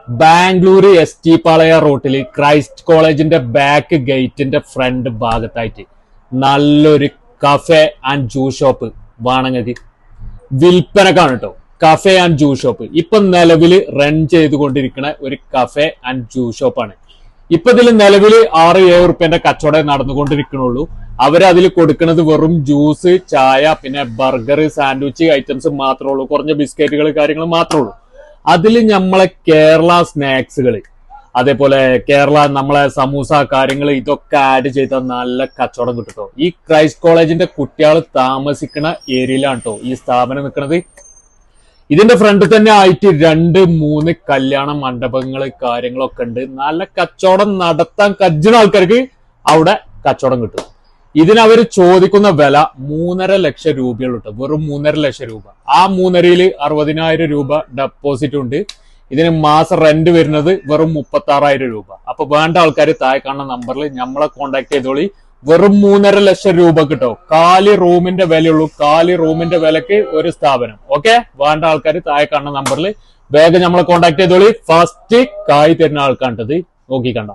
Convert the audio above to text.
Bangalore ST പാളയ റോട്ടിൽ Christ കോളേജിന്റെ back ഗേറ്റിന്റെ ഫ്രണ്ട് ഭാഗത്തായിട്ട് നല്ലൊരു കഫേ ആൻഡ് ജ്യൂസ് ഷോപ്പ് വേണമെങ്കിൽ വിൽപ്പനക്കാണ് കേട്ടോ. കഫേ ആൻഡ് ജ്യൂസ് ഷോപ്പ് ഇപ്പൊ നിലവിൽ റൺ ചെയ്തുകൊണ്ടിരിക്കുന്ന ഒരു കഫേ ആൻഡ് ജ്യൂസ് ഷോപ്പാണ്. ഇപ്പൊ ഇതിൽ നിലവിൽ 6-7 റുപ്യന്റെ കച്ചവടം നടന്നുകൊണ്ടിരിക്കണുള്ളൂ. അവരതിൽ കൊടുക്കുന്നത് വെറും ജ്യൂസ്, ചായ, പിന്നെ ബർഗർ, സാൻഡ്വിച്ച് ഐറ്റംസ് മാത്രമേ ഉള്ളൂ. കുറഞ്ഞ ബിസ്ക്കറ്റുകൾ കാര്യങ്ങൾ മാത്രമേ ഉള്ളൂ. അതിൽ നമ്മളെ കേരള സ്നാക്സുകൾ, അതേപോലെ കേരള നമ്മളെ സമൂസ കാര്യങ്ങൾ ഇതൊക്കെ ആഡ് ചെയ്ത നല്ല കച്ചവടം കിട്ടും. ഈ ക്രൈസ്റ്റ് കോളേജിന്റെ കുട്ടികൾ താമസിക്കുന്ന ഏരിയയിലാണ് കേട്ടോ ഈ സ്ഥാപനം നിൽക്കുന്നത്. ഇതിന്റെ ഫ്രണ്ടിൽ തന്നെ ആയിട്ട് 2-3 കല്യാണ മണ്ഡപങ്ങൾ കാര്യങ്ങളൊക്കെ ഉണ്ട്. നല്ല കച്ചവടം നടത്താൻ കജ്ജുന്ന ആൾക്കാർക്ക് അവിടെ കച്ചവടം കിട്ടും. ഇതിനവർ ചോദിക്കുന്ന വില 3.5 ലക്ഷം രൂപയുള്ളൂ കേട്ടോ. വെറും 3.5 ലക്ഷം രൂപ. ആ 3.5-ൽ 60,000 രൂപ ഡെപ്പോസിറ്റ് ഉണ്ട്. ഇതിന് മാസം റെന്റ് വരുന്നത് വെറും 36,000 രൂപ. അപ്പൊ വേണ്ട ആൾക്കാർ താഴെ കാണുന്ന നമ്പറിൽ നമ്മളെ കോൺടാക്ട് ചെയ്തോളി. വെറും 3.5 ലക്ഷം രൂപ കിട്ടോ. 4 റൂമിന്റെ വിലയുള്ളൂ. 4 റൂമിന്റെ വിലക്ക് ഒരു സ്ഥാപനം. ഓക്കെ, വേണ്ട ആൾക്കാർ താഴെ കാണുന്ന നമ്പറിൽ വേഗം നമ്മളെ കോൺടാക്ട് ചെയ്തോളി. ഫസ്റ്റ് കായ് തരുന്ന ആൾക്കാണ്ടത് നോക്കി കണ്ട.